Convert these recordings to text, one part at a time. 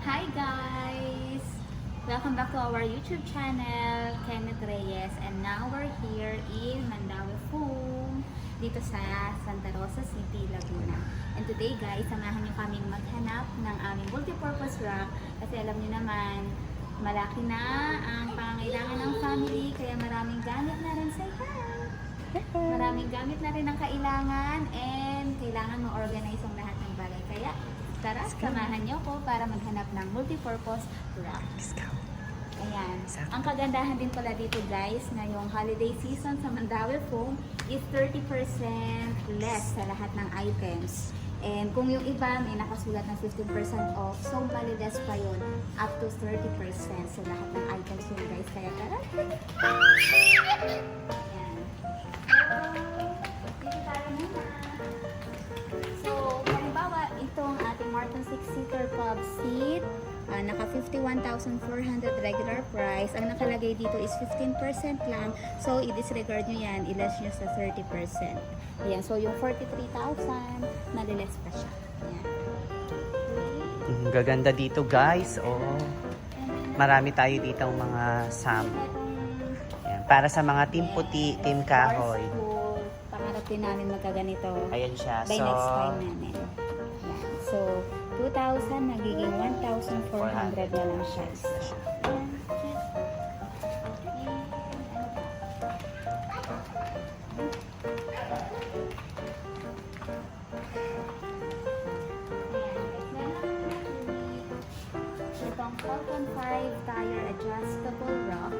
Hi guys! Welcome back to our YouTube channel, Kenneth Reyes, and now we're here in Mandaue Foam, dito sa Santa Rosa City, Laguna. And today guys, samahan niyo kaming maghanap ng aming multipurpose rack kasi alam niyo naman, malaki na ang pangangailangan ng family kaya maraming gamit na rin sa Maraming gamit na rin ang kailangan and kailangan ma-organize ang lahat ng bagay. Kaya tara, samahan niyo ko para maghanap ng multipurpose rack. Ayan. Ang kagandahan din pala dito guys, ngayong holiday season sa Mandaue Foam is 30% less sa lahat ng items. And kung yung iba may nakasulat ng 15% off, so maliles pa yun up to 30% sa lahat ng items yun guys. Kaya tara! Ayan. Dito tayo muna. So, halimbawa, itong ating Martin 6-seater pub seat, naka 51,400 regular price. Ang nakalagay dito is 15% lang. So, i-disregard nyo yan. I-less nyo sa 30%. Ayan. So, yung 43,000, maliles pa siya. Ayan. Gaganda dito guys. Oh. Marami tayo dito mga sample. Ayan. Para sa mga team puti, team kahoy. Pangarap din namin magkaganito. Ayan siya. By next time namin. Ayan. So, 2,000 nagiging 1,400 na lang siya. Itong Falcon 5 tire adjustable rock,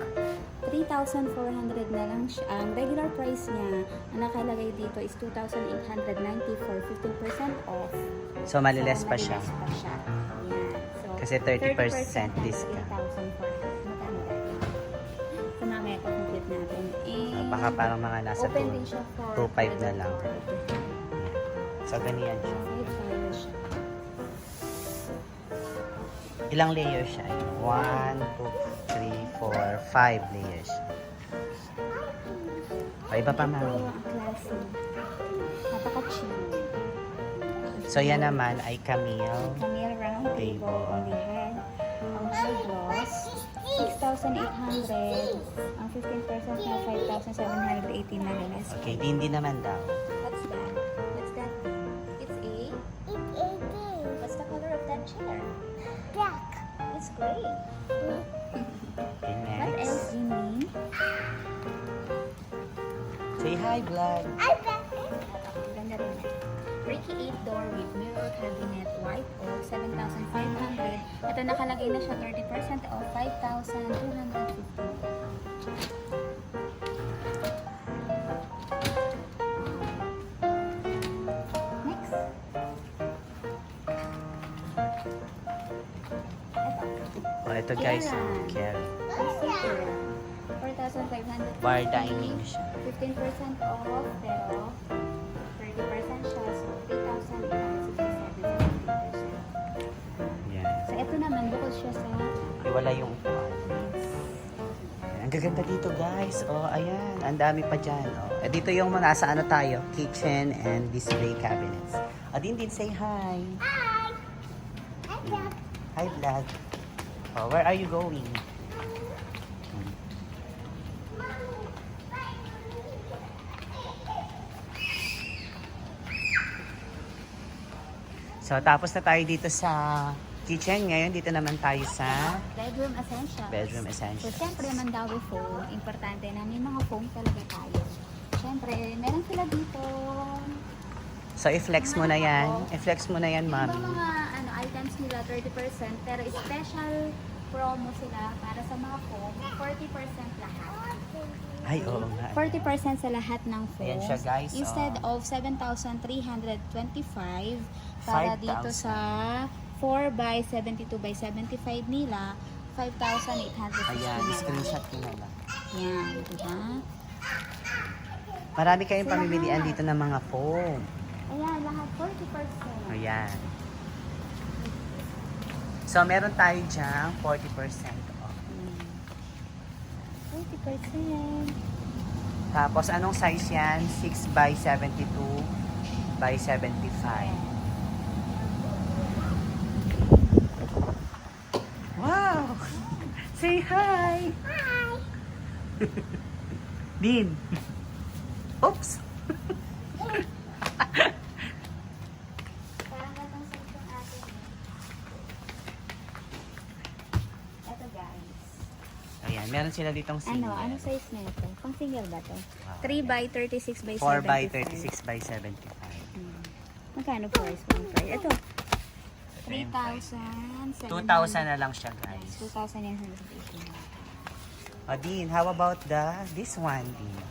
3,400 na lang siya. Ang regular price niya, ang nakalagay dito is 2,890 for 15% off. So, maliles pa siya. Ayan. So, Kasi 30% discount. 8,400. So, mamaya pa-complete natin. And, Baka parang mga nasa open din siya for 2.5 na lang. So, ganyan siya. Ilang layers siya? 1, 2, 3, 4, 5 layers. O, iba pa Ito mami. ang klase. Napaka-chill. So, yan naman ay Camille. Camille round table on the head. Ang high gloss, 6,800. Ang 15% na 5,780 na lang. Okay, hindi naman daw. What's that? What's that? It's a? What's the color of that chair? Black. It's gray. Okay, What next. else do you need? Say hi, vlog. Ganda rin. Ricky 8 door with mirror cabinet, white oak, 7,500. Ito nakalagay na siya 30% off, 5,250. Next. O, ito guys. Kera. Care. 4,500. Bar dining siya. 15% off, pero 30% siya, so 3,867. Yan. So, ito naman, bukod siya sa Iwala yung upuan. Ang gaganda dito guys. Oh, ayan. Ang dami pa dyan. Oh. Dito yung mga nasa ano tayo. Kitchen and display cabinets. Din say hi. Hi! Hi, Vlog. Hi vlog. Oh, where are you going? So, tapos na tayo dito sa kitchen. Ngayon, dito naman tayo sa Bedroom Essentials. bedroom So, essentials. syempre, Mandaue Foam. Importante na may mga foam talaga tayo. Syempre, meron sila dito. So, i-flex mo na yan. I-flex mo na yan, Yung mami. mga items nila, 30%. Pero special promo sila para sa mga foam. 40% lahat. Ay, oo nga. 40% sa lahat ng foam. Ayan siya, guys. Instead of 7,325 para dito 5,000. sa 4x72x75 nila, 5,860 Ayan, na lang. screenshot ko na lang. Yan, diba? Marami kayong Sila pamimilian lahat. dito ng mga foam. Ayan, lahat 40%. Ayan. So, meron tayo dyan 40% off. 40%. Tapos, anong size yan? 6x72 by 75. hi! Hi! Din! Oops! Parang gatong sa itong atin. Ito guys. Ayan, meron sila ditong single. Ano size na ito? Pang single ba to? Wow. 3 by 36 by 4 by 75. 36 by 75. Magkano price? Ito. 3,700. 2,000 na lang siya, Yes, guys. 2,980. Dean, how about this one, Dean?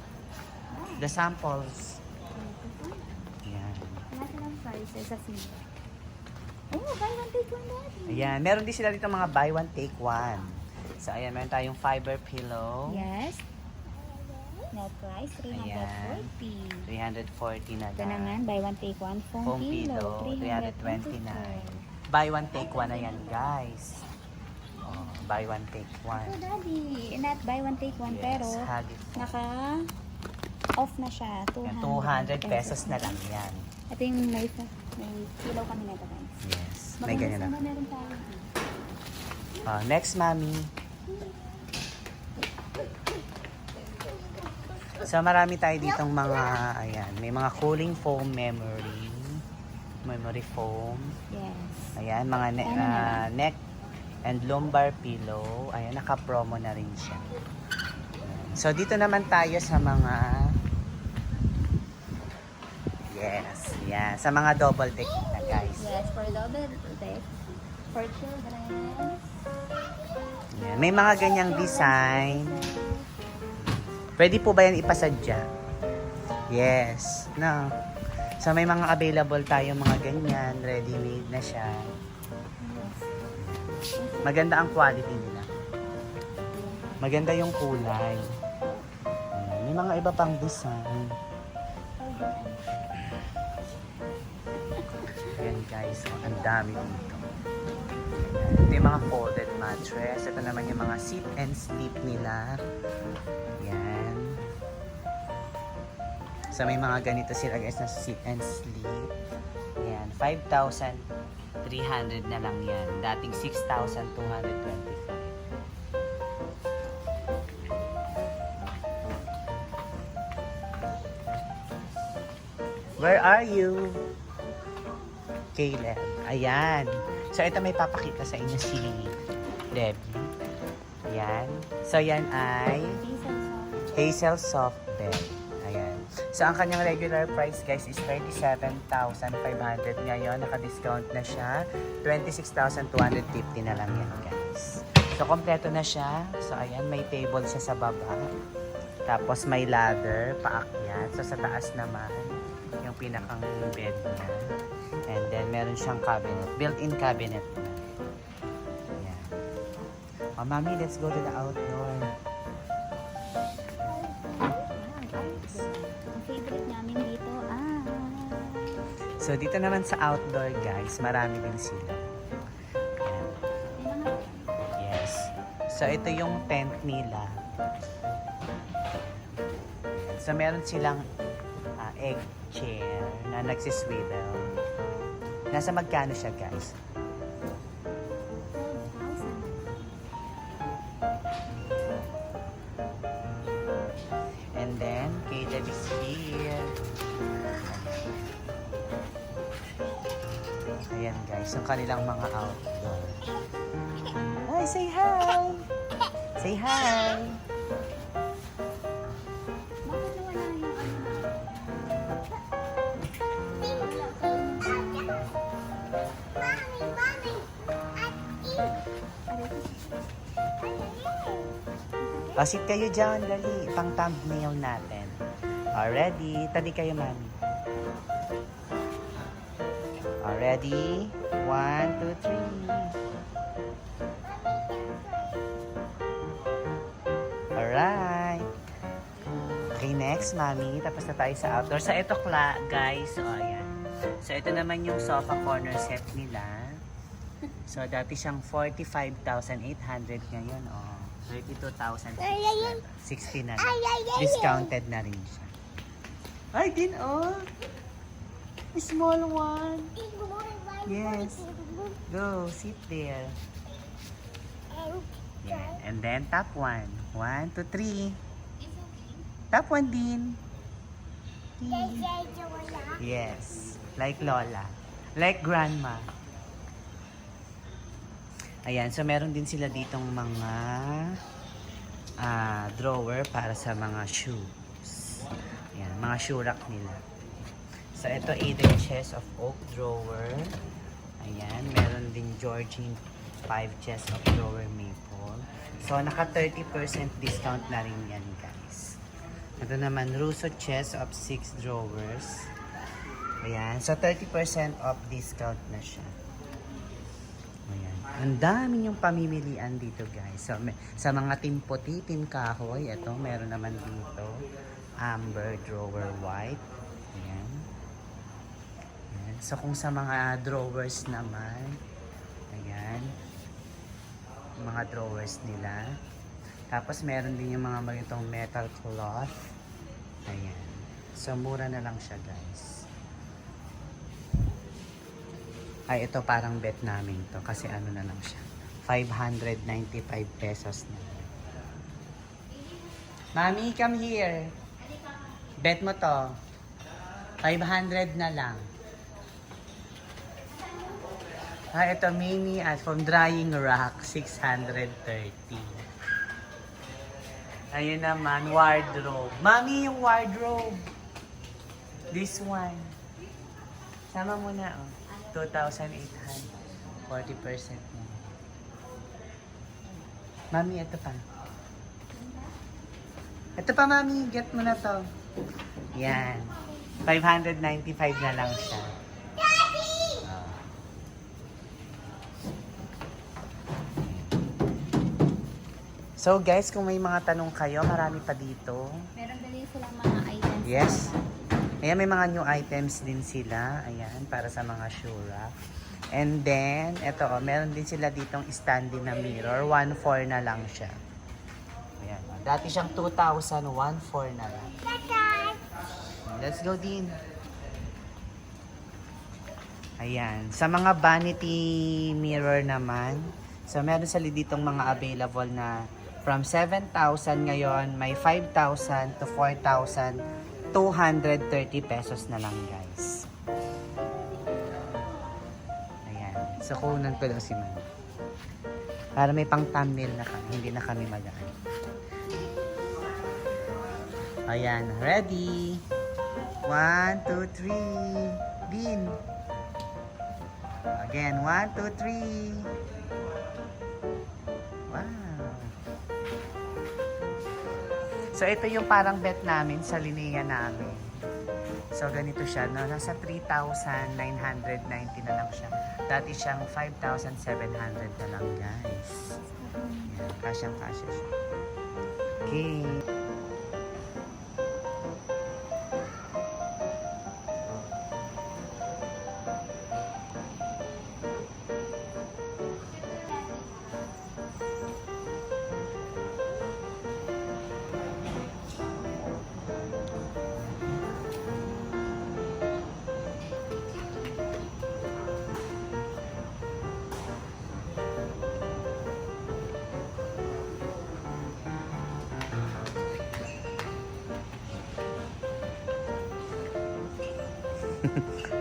The samples. Ayan. Wala silang prices sa single. Oh, buy one take one daddy. Ayan, meron din sila dito mga buy one, take one. So, ayan, meron tayong fiber pillow. Yes. Net price, 340. 340 na Ito lang. naman, buy one take one. Foam Foam pillow, pillow, 329. 329. Buy one, take one na yan, guys. Oh, buy one, take one. Ito daddy, not buy one take one, pero Huggies. naka-off na siya. 200, 200 pesos na lang yan. Ito yung may pillow kami nito guys. Yes, may ganyan na. Maganda meron tayo. Next, mami. So, marami tayo ditong mga, ayan, may mga cooling foam memory foam. Yes. Ayan, mga Ano na? neck and lumbar pillow. Ayan, naka-promo na rin siya. Ayan. So, dito naman tayo sa mga, yes, yan, sa mga double deck na, guys. Yes, for double deck. For children. Ayan, may mga ganyang design. Pwede po ba yan ipasadya? Yes. No. So, may mga available tayo mga ganyan. Ready-made na siya. Maganda ang quality nila. Maganda yung kulay. Ayan, may mga iba pang design. Ayan guys, oh, ang dami dito. Ayan, ito yung mga folded mattress. Ito naman yung mga sit and sleep nila. Ayan. So may mga ganito sila guys na sit and sleep. Ayan, 5,300 na lang yan. Dating 6,225. Where are you? Caleb. Ayan. So ito may papakita sa inyo si Debbie. Ayan. So yan ay Hazel Soft Bed. Ayan. So, ang kanyang regular price, guys, is 37,500. Ngayon, naka-discount na siya. 26,250 na lang yan, guys. So, kompleto na siya. So, ayan, may table siya sa baba. Tapos, may ladder, paakyat. So, sa taas naman, yung pinakang bed niya. And then, meron siyang cabinet. Built-in cabinet na. Ayan. Oh, Mami, let's go to the outdoor. Ang favorite namin dito So, dito naman sa outdoor, guys, marami din sila. Ayan. Yes. So, ito yung tent nila. Ayan. So, meron silang egg chair na nagsiswivel. Nasa magkano siya, guys? And then, Caleb is here. Ayan guys, yung kanilang mga outdoor. Hi, say hi! Say hi! Bakit nawala yung Sit kayo dyan, dali. Pang thumbnail natin. Already? Tadi kayo, man. Already? 1, 2, 3. Alright. Okay, next, mami. Tapos na tayo sa outdoor. So, ito, guys. So, ayan. So, ito naman yung sofa corner set nila. So, dati siyang 45,800 ngayon. 32,060 na lang. Discounted na rin siya. Ay, din, small one. Yes. Go, sit there. Yan. And then top 1. 1, 2, 3. It's okay. Top 1 din. Yes. Like Lola. Like Grandma. Ayan. So, meron din sila ditong mga drawer para sa mga shoes. Ayan. Mga shoe rack nila. So, ito either chest of oak drawer. Ayan. Meron din Georgine 5 chest of drawer maple. So, naka 30% discount na rin yan, guys. Ito naman, Russo chest of 6 drawers. Ayan. So, 30% off discount na siya. Ayan. Ang dami yung pamimilian dito, guys. So, sa mga team puti, team kahoy, ito, meron naman dito. Amber drawer white. Ayan. Ayan. So, kung sa mga drawers naman, ayan. Mga drawers nila. Tapos, meron din yung mga magitong metal cloth. Ayan. So, mura na lang siya, guys. Ay, ito parang bet namin to. Kasi ano na lang siya. 595 pesos na. Mami, come here. Bet mo to. 500 na lang. Ah, ito mini at from drying rack, 630. Ayun naman, wardrobe. Mami, yung wardrobe. This one. Sama mo na, oh. 2,800. 40% na. Mami, ito pa. Ito pa, Mami. Get mo na to. Yan. 595 na lang siya. Oh. So, guys, kung may mga tanong kayo, marami pa dito. Meron din silang mga items. Yes. Ayan, may mga new items din sila. Ayan, para sa mga shoe rack. And then, eto, meron din sila ditong standing na mirror. 1,400 na lang siya. Ayan. Dati siyang 2,000, 1,400 na lang. Let's go din. Ayan. Sa mga vanity mirror naman, so meron sila ditong mga available na from 7,000 ngayon, may 5,000 to 4,230 pesos na lang, guys. Ayan. So, kunan ko lang si Mami. Para may pang thumbnail na kami. Hindi na kami magaan. Ayan. Ready? 1, 2, 3. Din. Again. 1, 2, 3. Wow. So, ito yung parang bet namin sa lineya namin. So, ganito siya. No? Nasa 3,990 na lang siya. Dati siyang 5,700 na lang, guys. Yan. Kasyang-kasya siya. Okay.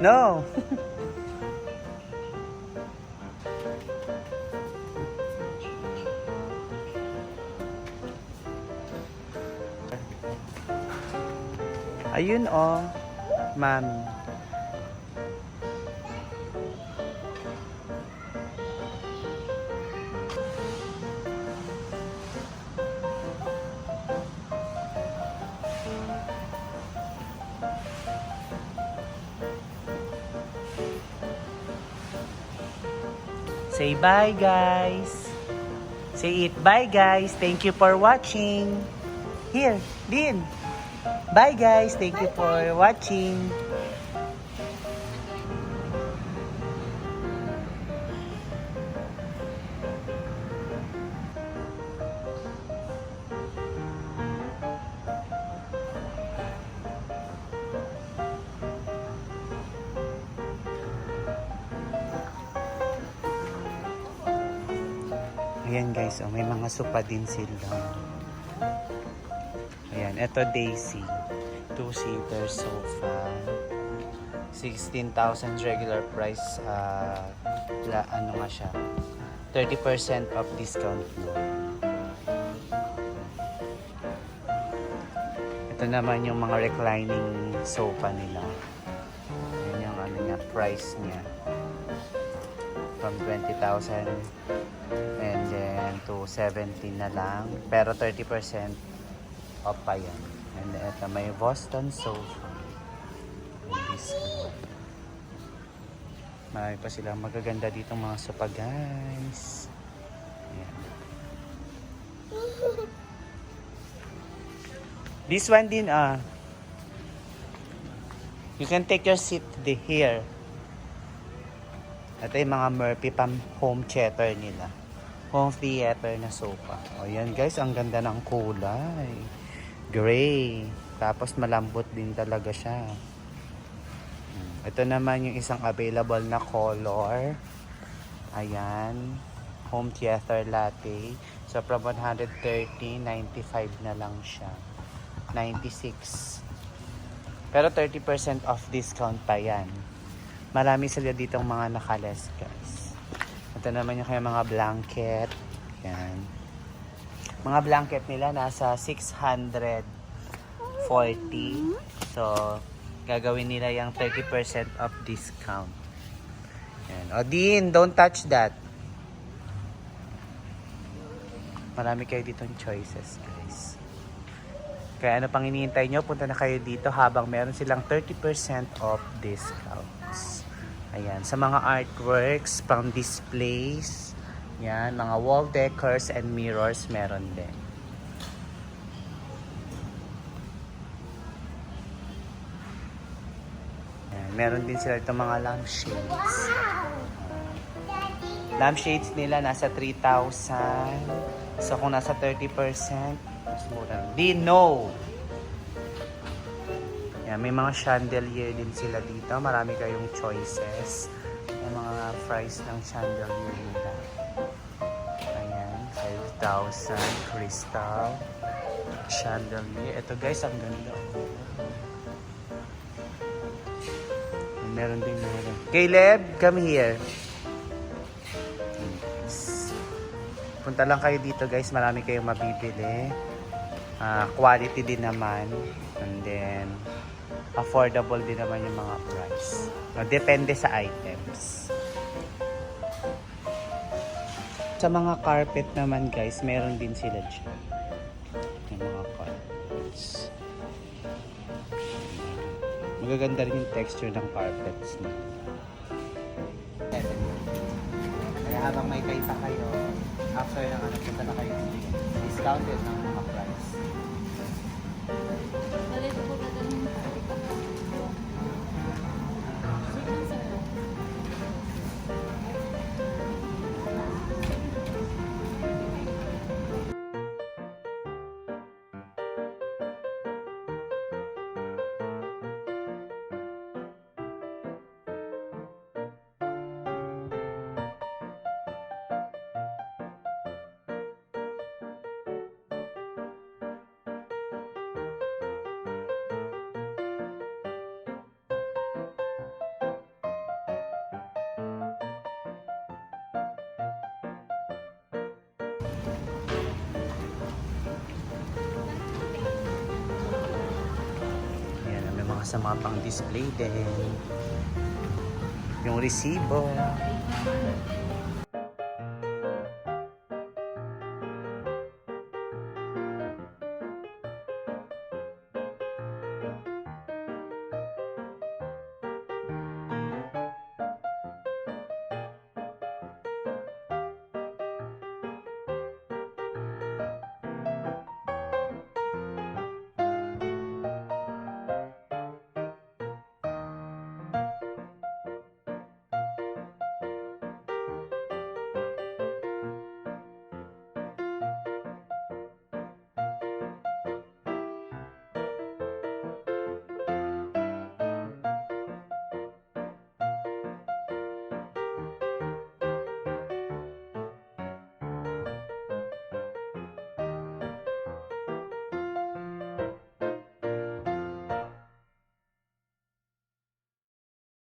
No. Ayun oh, Mami. Say bye, guys. Say it. Bye, guys. Thank you for watching. Here, Din. Bye, guys. Thank you for watching. Ayan guys, oh, may mga sopa din sila. Ayan, ito Daisy. 2-seater sofa. 16,000 regular price. Ano nga siya? 30% off discount mo. Ito naman yung mga reclining sofa nila. Ayan yung ano niya, price niya. From 20,000 and then to 17 na lang. Pero 30% off pa yan. And then ito may Boston sofa. May discount. Marami pa silang magaganda ditong mga sofa guys. Ayan. This one din you can take your seat here. Ito yung mga Murphy pang home theater nila. Home theater na sofa. O yan guys, ang ganda ng kulay. Gray. Tapos malambot din talaga siya. Ito naman yung isang available na color. Ayan. Home theater latte. So from 130, 95 na lang siya. 96. Pero 30% off discount pa yan. Marami sila ditong mga nakales guys. Ito naman yung kaya mga blanket. Yan. Mga blanket nila nasa 640. So, gagawin nila yung 30% off discount. Yan. O Dean, don't touch that. Marami kayo ditong choices guys. Kaya ano pang hinihintay nyo, punta na kayo dito habang meron silang 30% off discounts. Ayan, sa mga artworks, pang displays, yan, mga wall decors and mirrors meron din. Ayan, meron din sila itong mga lampshades. Lampshades nila nasa 3,000. So kung nasa 30%, mas mura. Di no! Yan, may mga chandelier din sila dito. Marami kayong choices. May mga price ng chandelier nila. Ayan, 5,000 crystal chandelier. Ito guys, ang ganda. Meron din meron. Caleb, come here. Punta lang kayo dito guys, marami kayong mabibili. Quality din naman. And then, affordable din naman yung mga price. Depende sa items. Sa mga carpet naman guys, meron din sila dyan. Yung mga carpets. Magaganda rin yung texture ng carpets nila. Kaya habang may kaisa kayo, after ng ano, punta na kayo dito. Discounted ng mga price. Balito po ba ganun? Sa mga pang display din yung resibo.